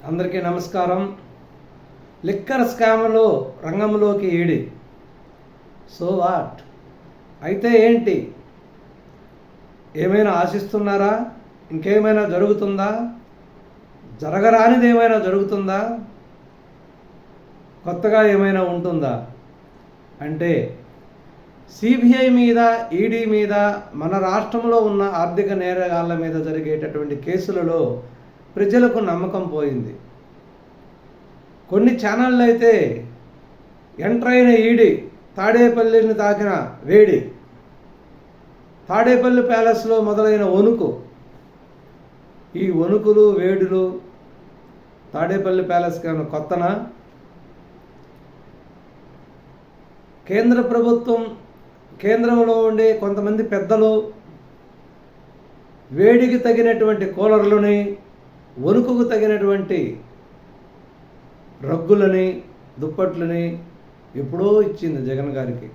అందరికీ నమస్కారం. లిక్కర్ స్కామ్లో రంగంలోకి ఈడి. So what? అయితే ఏంటి? ఏమైనా ఆశిస్తున్నారా? ఇంకేమైనా జరుగుతుందా? జరగరానిది ఏమైనా జరుగుతుందా? కొత్తగా ఏమైనా ఉంటుందా? అంటే సిబిఐ మీద, ఈడీ మీద, మన రాష్ట్రంలో ఉన్న ఆర్థిక నేరగాళ్ల మీద జరిగేటటువంటి కేసులలో ప్రజలకు నమ్మకం పోయింది. కొన్ని ఛానళ్ళు అయితే ఎంటర్ అయిన ఈడీ తాడేపల్లిని తాకిన వేడి, తాడేపల్లి ప్యాలెస్లో మొదలైన వణుకు, ఈ వణుకులు వేడులు తాడేపల్లి ప్యాలెస్కి ఏమైనా కొత్తనా? కేంద్ర ప్రభుత్వం, కేంద్రంలో ఉండే కొంతమంది పెద్దలు వేడికి తగినటువంటి కూలర్లని, వణుకుకు తగినటువంటి రగ్గులని, దుప్పట్లని ఎప్పుడో ఇచ్చింది జగన్ గారికి.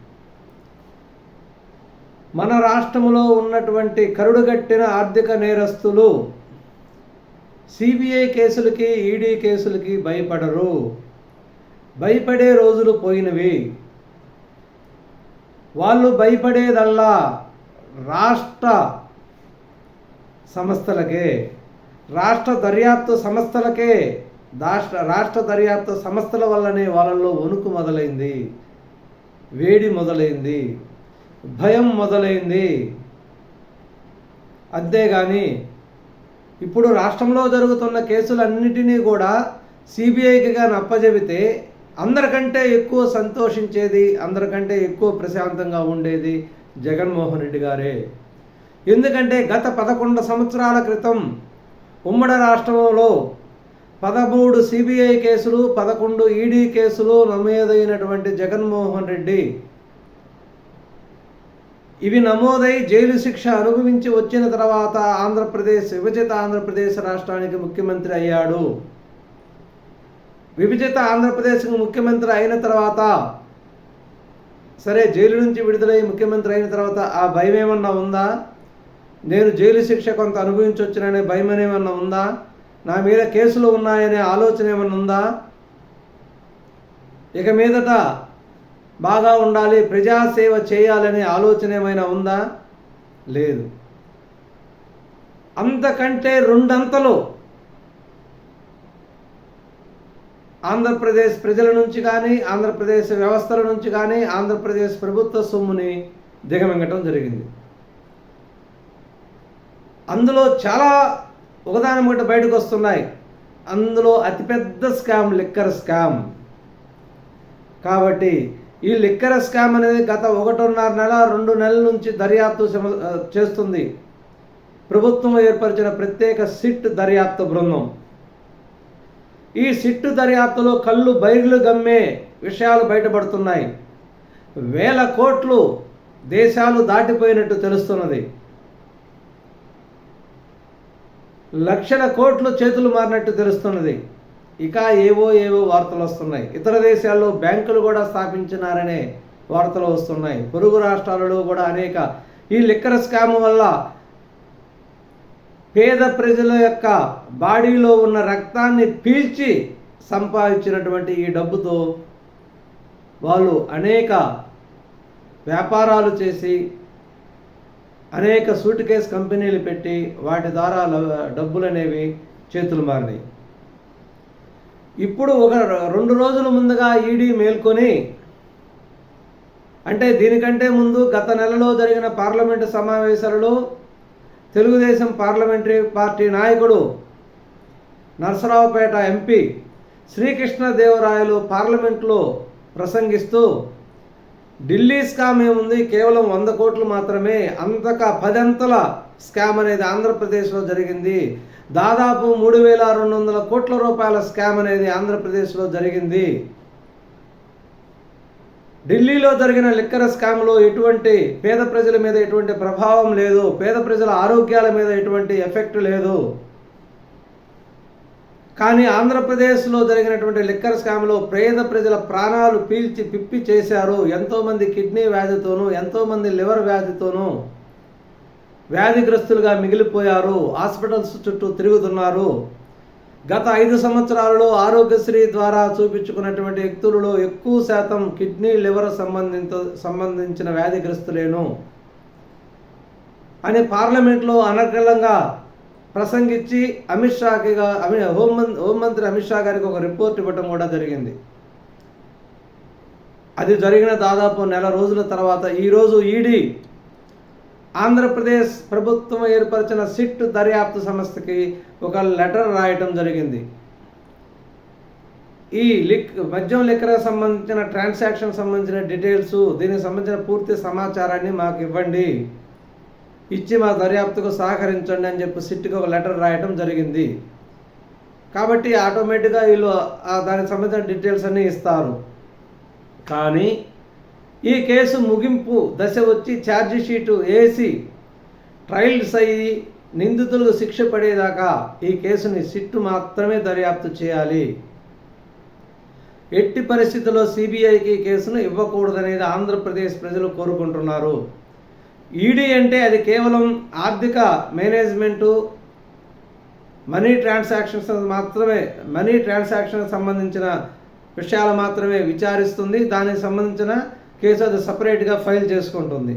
మన రాష్ట్రంలో ఉన్నటువంటి కరుడుగట్టిన ఆర్థిక నేరస్తులు సిబిఐ కేసులకి, ఈడీ కేసులకి భయపడరు. భయపడే రోజులు పోయినవి. వాళ్ళు భయపడేదల్లా రాష్ట్ర సంస్థలకే, రాష్ట్ర దర్యాప్తు సంస్థలకే. రాష్ట్ర దర్యాప్తు సంస్థల వల్లనే వాళ్ళల్లో వణుకు మొదలైంది, వేడి మొదలైంది, భయం మొదలైంది. అంతేగాని ఇప్పుడు రాష్ట్రంలో జరుగుతున్న కేసులన్నిటినీ కూడా సిబిఐకి కానీ అప్పజెబితే అందరికంటే ఎక్కువ సంతోషించేది, అందరికంటే ఎక్కువ ప్రశాంతంగా ఉండేది జగన్మోహన్ రెడ్డి గారే. ఎందుకంటే గత 11 సంవత్సరాల క్రితం ఉమ్మడి రాష్ట్రంలో 13 సిబిఐ కేసులు, 11 ఈడీ కేసులు నమోదైనటువంటి జగన్మోహన్ రెడ్డి ఇవి నమోదై జైలు శిక్ష అనుభవించి వచ్చిన తర్వాత విభజిత ఆంధ్రప్రదేశ్ రాష్ట్రానికి ముఖ్యమంత్రి అయ్యాడు. విభజిత ఆంధ్రప్రదేశ్కు ముఖ్యమంత్రి అయిన తర్వాత, సరే జైలు నుంచి విడుదలై ముఖ్యమంత్రి అయిన తర్వాత ఆ భయం ఏమన్నా ఉందా? నేను జైలు శిక్ష కొంత అనుభవించవచ్చుననే భయం ఏమన్నా ఉందా? నా మీద కేసులు ఉన్నాయనే ఆలోచన ఏమన్నా ఉందా? ఇక మీదట బాగా ఉండాలి, ప్రజాసేవ చేయాలనే ఆలోచన ఏమైనా ఉందా? లేదు. అంతకంటే రెండంతలు ఆంధ్రప్రదేశ్ ప్రజల నుంచి కానీ, ఆంధ్రప్రదేశ్ వ్యవస్థల నుంచి కానీ, ఆంధ్రప్రదేశ్ ప్రభుత్వ సొమ్ముని దిగమింగటం జరిగింది. అందులో చాలా ఒకదాని ఒకటి బయటకు వస్తున్నాయి. అందులో అతిపెద్ద స్కామ్ లిక్కర్ స్కామ్. కాబట్టి ఈ లిక్కర్ స్కామ్ అనేది గత 1.5 నెల 2 నెలల నుంచి దర్యాప్తు చేస్తుంది ప్రభుత్వం ఏర్పరిచిన ప్రత్యేక సిట్ దర్యాప్తు బృందం. ఈ సిట్టు దర్యాప్తులో కళ్ళు బైర్లు గమ్మే విషయాలు బయటపడుతున్నాయి. 1000 కోట్లు దేశాలు దాటిపోయినట్టు తెలుస్తున్నది. లక్షల కోట్లు చేతులు మారినట్టు తెలుస్తున్నది. ఇక ఏవో వార్తలు వస్తున్నాయి. ఇతర దేశాల్లో బ్యాంకులు కూడా స్థాపించినారనే వార్తలు వస్తున్నాయి. పొరుగు రాష్ట్రాలలో కూడా అనేక ఈ లిక్కర్ స్కామ్ వల్ల పేద ప్రజల యొక్క బాడీలో ఉన్న రక్తాన్ని పీల్చి సంపాదించినటువంటి ఈ డబ్బుతో వాళ్ళు అనేక వ్యాపారాలు చేసి, అనేక సూట్ కేస్ కంపెనీలు పెట్టి వాటి ద్వారా డబ్బులు అనేవి చేతులు మారినాయి. ఇప్పుడు 2 రోజుల ముందుగా ఈడీ మేల్కొని, అంటే దీనికంటే ముందు గత నెలలో జరిగిన పార్లమెంటు సమావేశాలలో తెలుగుదేశం పార్లమెంటరీ పార్టీ నాయకుడు నరసరావుపేట ఎంపీ శ్రీకృష్ణదేవరాయలు పార్లమెంట్లో ప్రసంగిస్తూ, ఢిల్లీ స్కామ్ ఏముంది, కేవలం 100 కోట్లు మాత్రమే, అంతకా 10 అంతల స్కామ్ అనేది ఆంధ్రప్రదేశ్లో జరిగింది, దాదాపు 3200 కోట్ల రూపాయల స్కామ్ అనేది ఆంధ్రప్రదేశ్లో జరిగింది. ఢిల్లీలో జరిగిన లిక్కర్ స్కామ్లో ఎటువంటి పేద ప్రజల మీద ఎటువంటి ప్రభావం లేదు, పేద ప్రజల ఆరోగ్యాల మీద ఎటువంటి ఎఫెక్ట్ లేదు. కానీ ఆంధ్రప్రదేశ్లో జరిగినటువంటి లిక్కర్ స్కామ్లో పేద ప్రజల ప్రాణాలు పీల్చి పిప్పి చేశారు. ఎంతోమంది కిడ్నీ వ్యాధితోనూ, ఎంతోమంది లివర్ వ్యాధితోనూ వ్యాధిగ్రస్తులుగా మిగిలిపోయారు. హాస్పిటల్స్ చుట్టూ తిరుగుతున్నారు. గత 5 సంవత్సరాలలో ఆరోగ్యశ్రీ ద్వారా చూపించుకున్నటువంటి వ్యక్తులలో ఎక్కువ శాతం కిడ్నీ లివర్ సంబంధించిన వ్యాధిగ్రస్తులేను అని పార్లమెంట్లో అనర్గళంగా ప్రసంగించి హోంమంత్రి అమిత్ షా గారికి ఒక రిపోర్ట్ ఇవ్వడం కూడా జరిగింది. అది జరిగిన దాదాపు నెల రోజుల తర్వాత ఈరోజు ఈడీ ఆంధ్రప్రదేశ్ ప్రభుత్వం ఏర్పరిచిన సిట్ దర్యాప్తు సంస్థకి ఒక లెటర్ రాయటం జరిగింది. ఈ మద్యం లిక్కర్కి సంబంధించిన ట్రాన్సాక్షన్ సంబంధించిన డీటెయిల్స్, దీనికి సంబంధించిన పూర్తి సమాచారాన్ని మాకు ఇవ్వండి, ఇచ్చి మా దర్యాప్తుకు సహకరించండి అని చెప్పి సిట్కి ఒక లెటర్ రాయటం జరిగింది. కాబట్టి ఆటోమేటిక్గా వీళ్ళు దానికి సంబంధించిన డీటెయిల్స్ అన్నీ ఇస్తారు. కానీ ఈ కేసు ముగింపు దశ వచ్చి ఛార్జీ షీటు వేసి ట్రయల్స్ అయ్యి నిందితులకు శిక్ష పడేదాకా ఈ కేసుని సిట్టు మాత్రమే దర్యాప్తు చేయాలి. ఎట్టి పరిస్థితుల్లో సిబిఐకి కేసును ఇవ్వకూడదనేది ఆంధ్రప్రదేశ్ ప్రజలు కోరుకుంటున్నారు. ఈడీ అంటే అది కేవలం ఆర్థిక మేనేజ్మెంటు, మనీ ట్రాన్సాక్షన్ సంబంధించిన విషయాలు మాత్రమే విచారిస్తుంది. దానికి సంబంధించిన కేసు అది సపరేట్గా ఫైల్ చేసుకుంటుంది.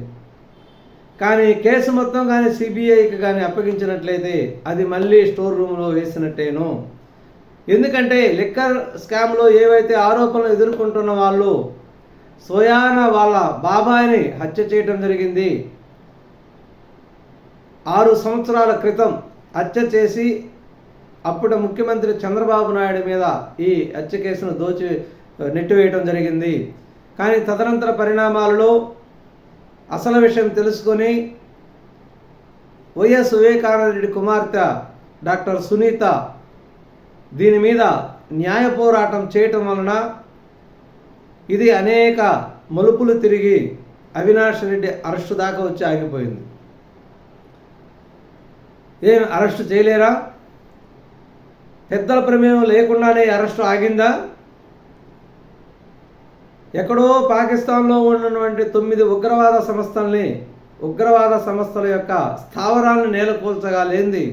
కానీ కేసు మొత్తం కానీ సిబిఐకి కానీ అప్పగించినట్లయితే అది మళ్ళీ స్టోర్ రూమ్లో వేసినట్టేను. ఎందుకంటే లిక్కర్ స్కామ్లో ఏవైతే ఆరోపణలు ఎదుర్కొంటున్న వాళ్ళు స్వయాన వాళ్ళ బాబాయిని హత్య చేయడం జరిగింది. 6 సంవత్సరాల క్రితం హత్య చేసి అప్పుడు ముఖ్యమంత్రి చంద్రబాబు నాయుడు మీద ఈ హత్య కేసును నెట్టివేయడం జరిగింది. కానీ తదనంతర పరిణామాలలో అసలు విషయం తెలుసుకొని వైఎస్ వివేకానంద రెడ్డి కుమార్తె డాక్టర్ సునీత దీని మీద న్యాయ పోరాటం చేయటం వలన ఇది అనేక మలుపులు తిరిగి అవినాష్ రెడ్డి అరెస్టు దాకా వచ్చి ఆగిపోయింది. ఏం అరెస్టు చేయలేరా? పెద్దల ప్రమేయం లేకుండానే అరెస్టు ఆగిందా? ఎక్కడో పాకిస్తాన్లో ఉన్నటువంటి 9 ఉగ్రవాద సంస్థల యొక్క స్థావరాలను నేలకూల్చగలేంది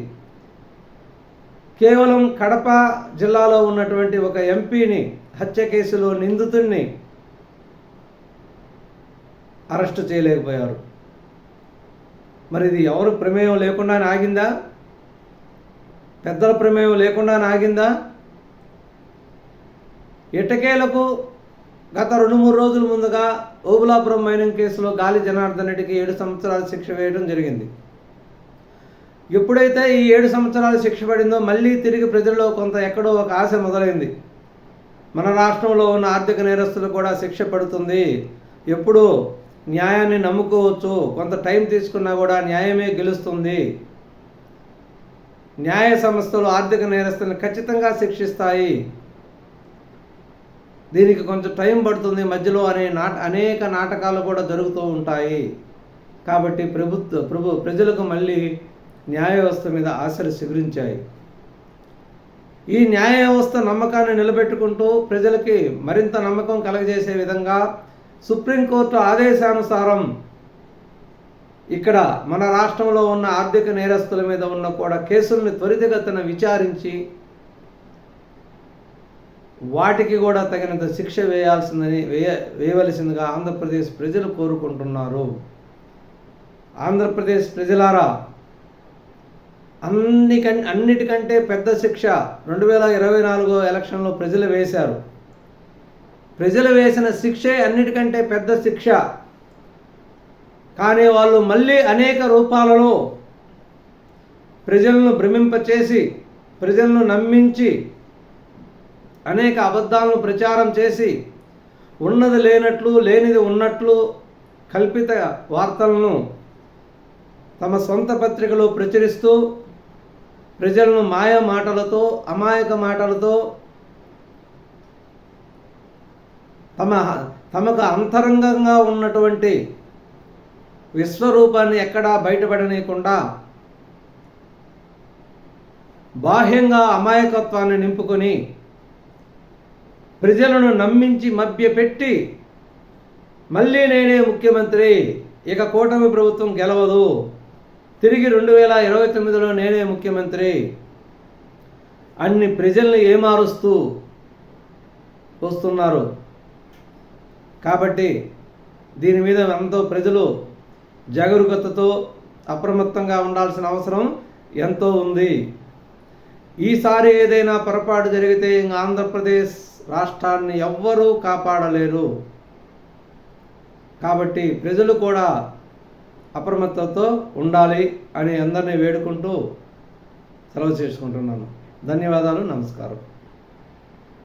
కేవలం కడప జిల్లాలో ఉన్నటువంటి ఒక ఎంపీని హత్య కేసులో నిందితుడిని అరెస్టు చేయలేకపోయారు. మరి ఇది ఎవరు ప్రమేయం లేకుండానే ఆగిందా? పెద్దల ప్రమేయం లేకుండానే ఆగిందా? ఎట్టకేలకు గత 2-3 రోజుల ముందుగా ఓబులాపురం మైనింగ్ కేసులో గాలి జనార్దన్ రెడ్డికి 7 సంవత్సరాల శిక్ష వేయడం జరిగింది. ఎప్పుడైతే ఈ 7 సంవత్సరాలు శిక్ష పడిందో మళ్ళీ తిరిగి ప్రజల్లో కొంత ఎక్కడో ఒక ఆశ మొదలైంది. మన రాష్ట్రంలో ఉన్న ఆర్థిక నేరస్తులు కూడా శిక్ష పడుతుంది, ఎప్పుడు న్యాయాన్ని నమ్ముకోవచ్చు, కొంత టైం తీసుకున్నా కూడా న్యాయమే గెలుస్తుంది, న్యాయ సంస్థలు ఆర్థిక నేరస్తులను ఖచ్చితంగా శిక్షిస్తాయి, దీనికి కొంచెం టైం పడుతుంది మధ్యలో అనేక నాటకాలు కూడా జరుగుతూ ఉంటాయి. కాబట్టి ప్రజలకు మళ్ళీ న్యాయ వ్యవస్థ మీద ఆశలు చిగురించాయి. ఈ న్యాయ వ్యవస్థ నమ్మకాన్ని నిలబెట్టుకుంటూ ప్రజలకి మరింత నమ్మకం కలగజేసే విధంగా సుప్రీంకోర్టు ఆదేశానుసారం ఇక్కడ మన రాష్ట్రంలో ఉన్న ఆర్థిక నేరస్తుల మీద ఉన్న కూడా కేసుల్ని త్వరితగతిన విచారించి వాటికి కూడా తగినంత శిక్ష వేయవలసిందిగా ఆంధ్రప్రదేశ్ ప్రజలు కోరుకుంటున్నారు. ఆంధ్రప్రదేశ్ ప్రజలారా, అన్నిటికంటే పెద్ద శిక్ష 2024 ఎలక్షన్లో ప్రజలు వేశారు. ప్రజలు వేసిన శిక్షే అన్నిటికంటే పెద్ద శిక్ష. కానీ వాళ్ళు మళ్ళీ అనేక రూపాలలో ప్రజలను భ్రమింపచేసి, ప్రజలను నమ్మించి, అనేక అబద్ధాలను ప్రచారం చేసి, ఉన్నది లేనట్లు లేనిది ఉన్నట్లు కల్పిత వార్తలను తమ సొంత పత్రికలో ప్రచురిస్తూ ప్రజలను మాయ మాటలతో, అమాయక మాటలతో తమకు అంతరంగంగా ఉన్నటువంటి విశ్వరూపాన్ని ఎక్కడా బయటపడనీయకుండా బాహ్యంగా అమాయకత్వాన్ని నింపుకొని ప్రజలను నమ్మించి మభ్యపెట్టి మళ్ళీ నేనే ముఖ్యమంత్రి, ఇక కూటమి ప్రభుత్వం గెలవదు, తిరిగి 2029లో నేనే ముఖ్యమంత్రి, అన్ని ప్రజల్ని ఏమారుస్తూ వస్తున్నారు. కాబట్టి దీని మీద ఎంతో ప్రజలు జాగరూకతతో అప్రమత్తంగా ఉండాల్సిన అవసరం ఎంతో ఉంది. ఈసారి ఏదైనా పొరపాటు జరిగితే ఇంకా ఆంధ్రప్రదేశ్ రాష్ట్రాన్ని ఎవ్వరూ కాపాడలేరు. కాబట్టి ప్రజలు కూడా అప్రమత్తతో ఉండాలి అని అందరినీ వేడుకుంటూ సెలవు చేసుకుంటున్నాను. ధన్యవాదాలు. నమస్కారం.